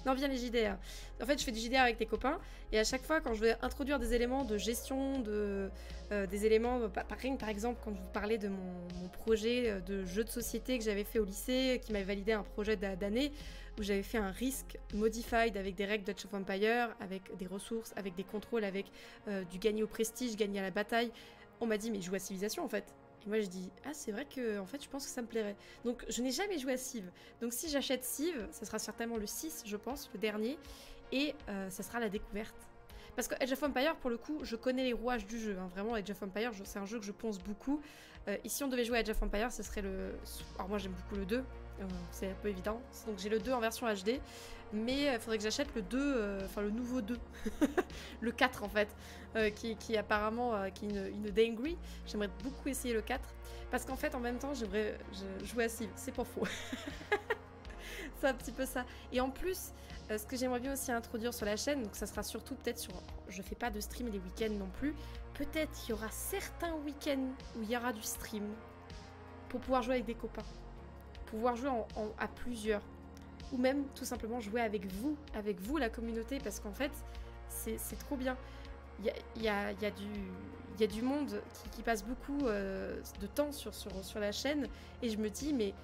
Non, bien les JDR. En fait, je fais du JDR avec des copains, et à chaque fois, quand je vais introduire des éléments de gestion, des éléments... Par exemple, quand je vous parlais de mon projet de jeu de société que j'avais fait au lycée, qui m'avait validé un projet d'année, où j'avais fait un risque modified avec des règles d'Age of Empires, avec des ressources, avec des contrôles, avec du gagner au prestige, gagner à la bataille. On m'a dit, mais joue à Civilisation, en fait. Et moi je dis, ah c'est vrai que en fait je pense que ça me plairait. Donc je n'ai jamais joué à Civ. Donc si j'achète Civ, ça sera certainement le 6 je pense, le dernier. Et ça sera la découverte. Parce que Age of Empires pour le coup, je connais les rouages du jeu. Hein. Vraiment Age of Empires, c'est un jeu que je pense beaucoup. Et si on devait jouer à Age of Empires, ce serait le... Alors moi j'aime beaucoup le 2. C'est un peu évident. Donc j'ai le 2 en version HD. Mais il faudrait que j'achète le 2, le nouveau 2. Le 4 en fait. Qui apparemment qui est une dinguerie. J'aimerais beaucoup essayer le 4. Parce qu'en fait en même temps j'aimerais jouer à Civ. C'est pas faux. C'est un petit peu ça. Et en plus, ce que j'aimerais bien aussi introduire sur la chaîne, donc ça sera surtout peut-être sur... Je fais pas de stream les week-ends non plus. Peut-être qu'il y aura certains week-ends où il y aura du stream. Pour pouvoir jouer avec des copains. Pouvoir jouer à plusieurs. Ou même tout simplement jouer avec vous la communauté, parce qu'en fait c'est trop bien. Il y a du monde qui passe beaucoup de temps sur la chaîne, et je me dis mais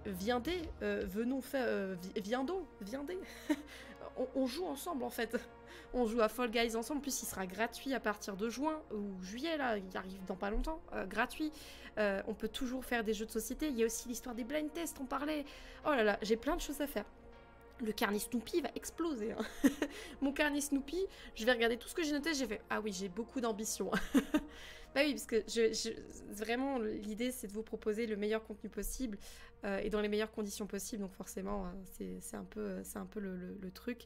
viendez, venons faire, viendez. On joue ensemble en fait. On joue à Fall Guys ensemble, en plus il sera gratuit à partir de juin ou juillet, là, il arrive dans pas longtemps, gratuit. On peut toujours faire des jeux de société, il y a aussi l'histoire des blind tests, on parlait. Oh là là, j'ai plein de choses à faire. Le carnet Snoopy va exploser. Hein. Mon carnet Snoopy, je vais regarder tout ce que j'ai noté, j'ai fait, ah oui, j'ai beaucoup d'ambition. Bah oui, parce que vraiment, l'idée, c'est de vous proposer le meilleur contenu possible et dans les meilleures conditions possibles. Donc forcément, c'est un peu, le truc.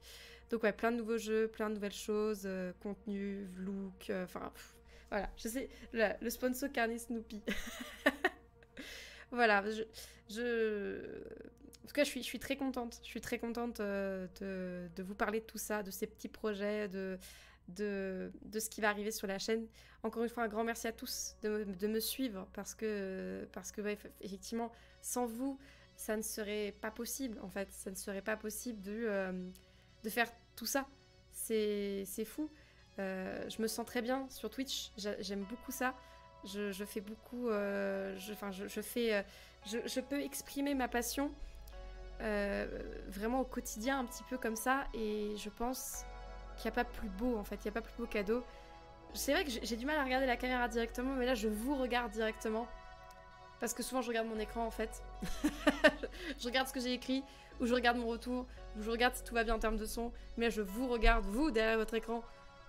Donc ouais, plein de nouveaux jeux, plein de nouvelles choses, contenu, look, enfin, voilà. Je sais, le sponsor Carnet Snoopy. Voilà, en tout cas, je suis très contente. Je suis très contente de vous parler de tout ça, de ces petits projets, de ce qui va arriver sur la chaîne. Encore une fois, un grand merci à tous de me suivre parce que ouais, effectivement, sans vous, ça ne serait pas possible. En fait, ça ne serait pas possible de faire tout ça. C'est fou. Je me sens très bien sur Twitch. J'aime beaucoup ça. Je fais beaucoup. Je peux exprimer ma passion vraiment au quotidien, un petit peu comme ça. Et je pense qu'il n'y a pas plus beau, en fait. Il n'y a pas plus beau cadeau. C'est vrai que j'ai du mal à regarder la caméra directement, mais là, je vous regarde directement. Parce que souvent, je regarde mon écran, en fait. Je regarde ce que j'ai écrit, ou je regarde mon retour, ou je regarde si tout va bien en termes de son. Mais là, je vous regarde, vous, derrière votre écran.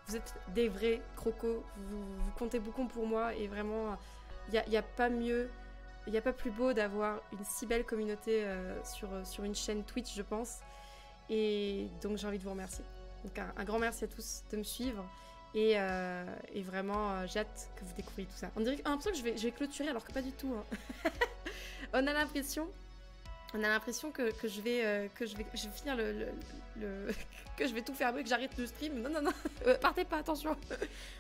Vous êtes des vrais crocos. Vous comptez beaucoup pour moi. Et vraiment, il n'y a pas mieux, il n'y a pas plus beau d'avoir une si belle communauté sur une chaîne Twitch, je pense. Et donc, j'ai envie de vous remercier. Donc, un grand merci à tous de me suivre. Et vraiment, j'ai hâte que vous découvriez tout ça. On a l'impression que je vais clôturer, alors que pas du tout. Hein. On a l'impression que je vais finir que je vais tout fermer, que j'arrête le stream. Non, partez pas, attention.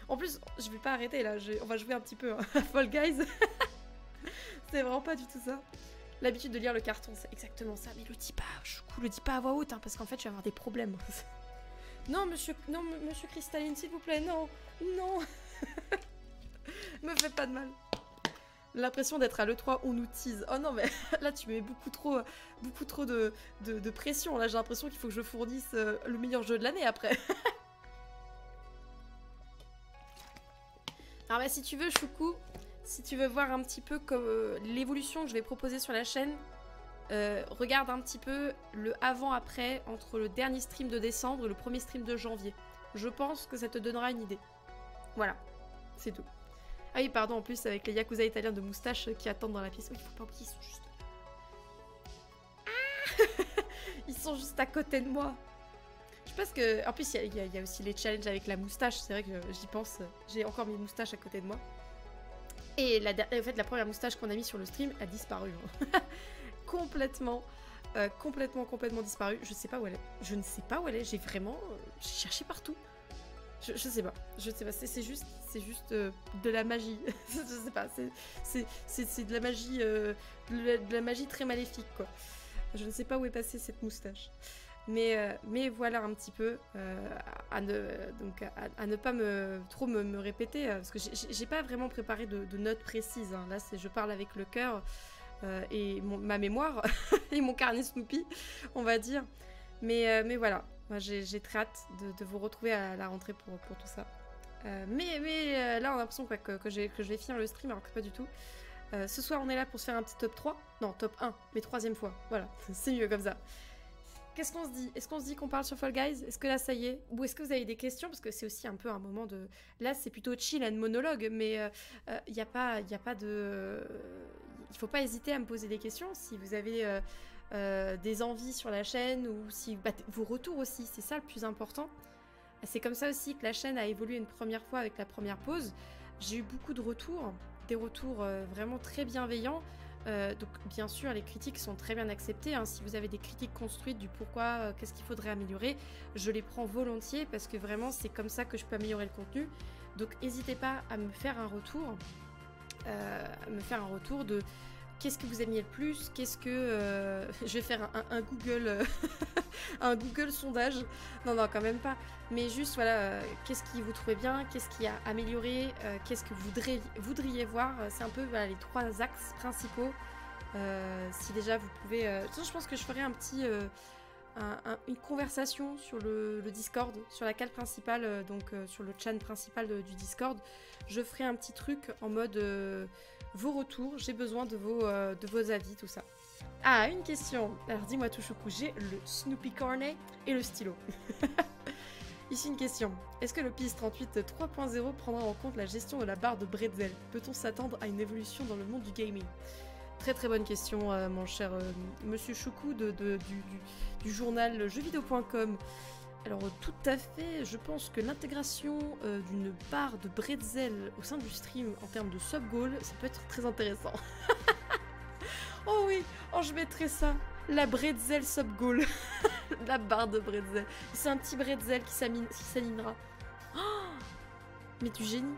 En plus, je vais pas arrêter là. On va jouer un petit peu à Fall Guys. C'est vraiment pas du tout ça. L'habitude de lire le carton, c'est exactement ça. Mais le dis pas, le dis pas à voix haute, hein, parce qu'en fait, je vais avoir des problèmes. Non, monsieur Cristalline, s'il vous plaît, non. Me fais pas de mal. L'impression d'être à l'E3, on nous tease. Oh non, mais là, tu mets beaucoup trop de pression. Là, j'ai l'impression qu'il faut que je fournisse le meilleur jeu de l'année après. Alors, bah, si tu veux, Choukou, si tu veux voir un petit peu l'évolution que je vais proposer sur la chaîne, regarde un petit peu le avant-après entre le dernier stream de décembre et le premier stream de janvier. Je pense que ça te donnera une idée. Voilà, c'est tout. Ah oui, pardon, en plus, avec les Yakuza italiens de moustache qui attendent dans la pièce. Oui, il faut pas oublier, ils sont juste... Ah ils sont juste à côté de moi. Je pense que... En plus, il y a aussi les challenges avec la moustache. C'est vrai que j'y pense. J'ai encore mes moustaches à côté de moi. Et en fait, la première moustache qu'on a mise sur le stream a disparu. Complètement disparu. Je sais pas où elle est. Je ne sais pas où elle est. J'ai cherché partout. Je sais pas. C'est juste de la magie. Je sais pas. C'est de la magie, de la magie très maléfique, quoi. Je ne sais pas où est passée cette moustache. Mais voilà un petit peu à ne pas trop me répéter parce que j'ai pas vraiment préparé de notes précises. Hein. Là, je parle avec le cœur. Et ma mémoire et mon carnet Snoopy, on va dire. Mais voilà, moi j'ai très hâte de vous retrouver à la rentrée pour tout ça. Mais là, on a l'impression que je vais finir le stream, alors que pas du tout. Ce soir, on est là pour se faire un petit top 3. Non, top 1, mais troisième fois. Voilà, c'est mieux comme ça. Qu'est-ce qu'on se dit? Est-ce qu'on se dit qu'on parle sur Fall Guys? Est-ce que là, ça y est? Ou est-ce que vous avez des questions? Parce que c'est aussi un peu un moment de... Là, c'est plutôt chill and monologue, mais il n'y a pas de... Il faut pas hésiter à me poser des questions si vous avez des envies sur la chaîne ou si vos retours aussi, c'est ça le plus important. C'est comme ça aussi que la chaîne a évolué une première fois avec la première pause. J'ai eu beaucoup de retours, des retours vraiment très bienveillants. Donc bien sûr, les critiques sont très bien acceptées. Hein. Si vous avez des critiques construites du pourquoi, qu'est-ce qu'il faudrait améliorer, je les prends volontiers parce que vraiment c'est comme ça que je peux améliorer le contenu. Donc n'hésitez pas à me faire un retour. De qu'est-ce que vous aimiez le plus, qu'est-ce que... je vais faire un Google un Google sondage, non quand même pas, mais juste voilà, qu'est-ce qui vous trouvez bien, qu'est-ce qui a amélioré, qu'est-ce que vous voudriez voir, c'est un peu voilà, les 3 axes principaux. Si déjà vous pouvez... je pense que je ferai un petit... une conversation sur le Discord, sur la cale principale, sur le chan principal du Discord. Je ferai un petit truc en mode vos retours, j'ai besoin de vos avis, tout ça. Ah, une question. Alors dis-moi tout choucou, j'ai le Snoopy Cornet et le stylo. Ici une question. Est-ce que le PIS 38 3.0 prendra en compte la gestion de la barre de Bretzel? Peut-on s'attendre à une évolution dans le monde du gaming? Très très bonne question, mon cher monsieur Choukou du journal jeuxvideo.com. Alors tout à fait, je pense que l'intégration d'une barre de Bretzel au sein du stream en termes de sub goal, ça peut être très intéressant. Oh oui, oh je mettrai ça. La Bretzel sub goal. La barre de Bretzel. C'est un petit Bretzel qui s'alignera. Oh, mais du génie.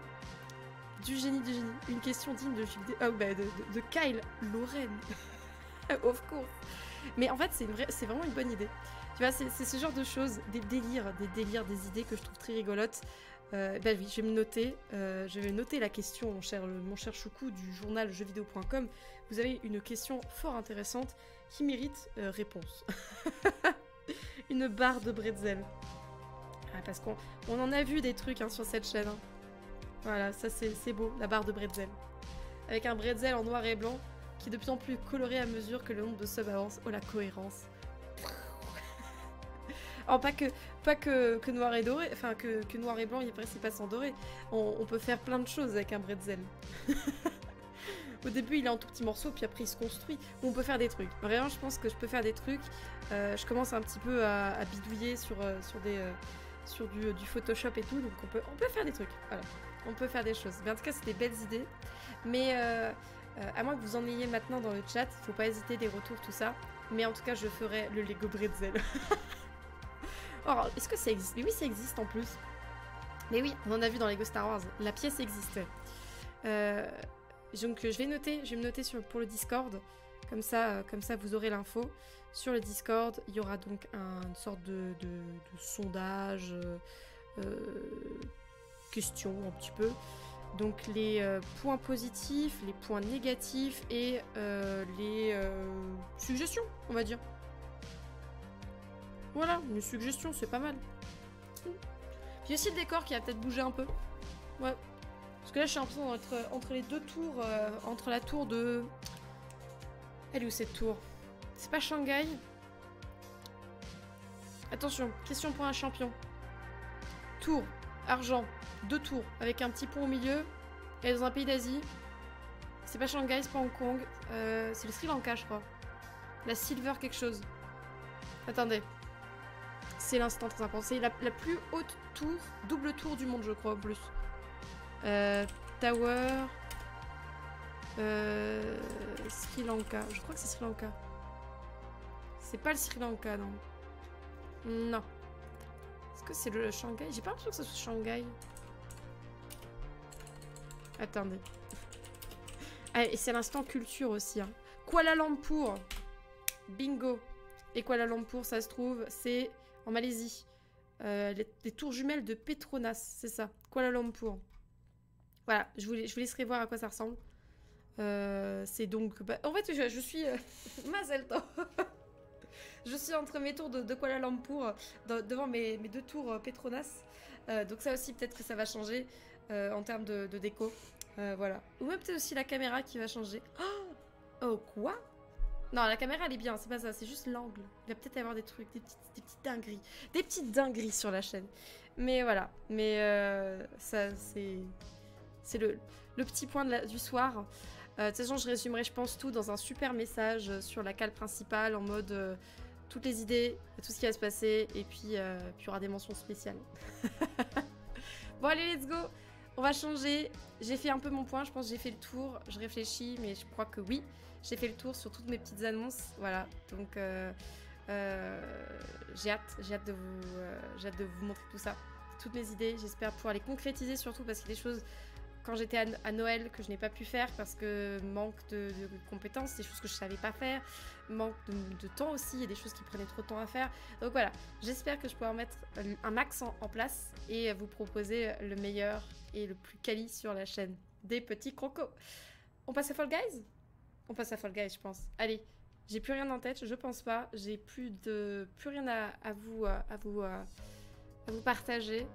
Du génie, du génie. Une question digne de jeu vidéo. Oh, bah, de Kyle Loren. Of course. Mais en fait, c'est vraiment une bonne idée. Tu vois, c'est ce genre de choses, des délires, des idées que je trouve très rigolotes. Bah oui, je vais me noter. Je vais noter la question, mon cher Choukou du journal jeuxvideo.com. Vous avez une question fort intéressante qui mérite réponse. Une barre de Bretzel. Ah, parce qu'on en a vu des trucs hein, sur cette chaîne. Hein. Voilà, ça c'est beau, la barre de Bretzel. Avec un Bretzel en noir et blanc qui est de plus en plus coloré à mesure que le nombre de subs avance. Oh la cohérence. Alors pas que noir et doré, enfin que noir et blanc et après c'est pas sans doré. On peut faire plein de choses avec un Bretzel. Au début il est en tout petits morceaux puis après il se construit. On peut faire des trucs. Vraiment je pense que je peux faire des trucs. Je commence un petit peu à bidouiller sur du Photoshop et tout, donc on peut faire des trucs. Voilà. On peut faire des choses. Mais en tout cas c'est des belles idées. Mais à moins que vous en ayez maintenant dans le chat, faut pas hésiter, des retours, tout ça. Mais en tout cas je ferai le Lego Bretzel. Alors, est-ce que ça existe? Mais oui, ça existe en plus. Mais oui, on en a vu dans Lego Star Wars. La pièce existe. Donc, je vais me noter pour le Discord. Comme ça, vous aurez l'info. Sur le Discord, il y aura donc une sorte de sondage, question un petit peu. Donc, les points positifs, les points négatifs et les suggestions, on va dire. Voilà, une suggestion, c'est pas mal. Puis aussi le décor qui a peut-être bougé un peu. Ouais. Parce que là, je suis l'impression d'être entre les deux tours, entre la tour de... Elle est où cette tour? C'est pas Shanghai? Attention, question pour un champion. Tour, argent, 2 tours, avec un petit pont au milieu. Elle est dans un pays d'Asie. C'est pas Shanghai, c'est pas Hong Kong. C'est le Sri Lanka, je crois. La Silver quelque chose. Attendez. C'est l'instant très important. C'est la plus haute tour, double tour du monde, je crois, en plus. Tower. Sri Lanka. Je crois que c'est Sri Lanka. C'est pas le Sri Lanka, non. Non. Est-ce que c'est le Shanghai? J'ai pas l'impression que ce soit Shanghai. Attendez. Ah, et c'est l'instant culture aussi. Hein. Kuala Lumpur. Bingo. Et Kuala Lumpur, ça se trouve, c'est en Malaisie. Les tours jumelles de Petronas, c'est ça. Kuala Lumpur. Voilà, je vous laisserai voir à quoi ça ressemble. C'est donc... Bah, en fait, je suis... Mazel tov. Je suis entre mes tours de Kuala Lumpur, devant mes 2 tours Petronas. Donc ça aussi, peut-être que ça va changer en termes de déco. Voilà. Ou même peut-être aussi la caméra qui va changer. Oh, quoi? Non, la caméra, elle est bien, c'est pas ça, c'est juste l'angle. Il va peut-être y avoir des trucs, des petites dingueries. Des petites dingueries sur la chaîne. Mais voilà. Mais ça, c'est le petit point du soir. De toute façon, je résumerai, je pense, tout dans un super message sur la cale principale, en mode toutes les idées, tout ce qui va se passer, et puis il y aura des mentions spéciales. Bon, allez, let's go! On va changer. J'ai fait un peu mon point, je pense que j'ai fait le tour. Je réfléchis, mais je crois que oui. J'ai fait le tour sur toutes mes petites annonces. Voilà, donc j'ai hâte de vous montrer tout ça. Toutes mes idées, j'espère pouvoir les concrétiser surtout parce qu'il y a des choses... Quand j'étais à Noël que je n'ai pas pu faire parce que manque de compétences, des choses que je savais pas faire, manque de temps aussi, il y a des choses qui prenaient trop de temps à faire. Donc voilà, j'espère que je pourrai mettre un max en place et vous proposer le meilleur et le plus quali sur la chaîne des petits crocos. On passe à Fall Guys? On passe à Fall Guys, je pense. Allez, j'ai plus rien en tête, je pense pas. J'ai plus rien à vous partager.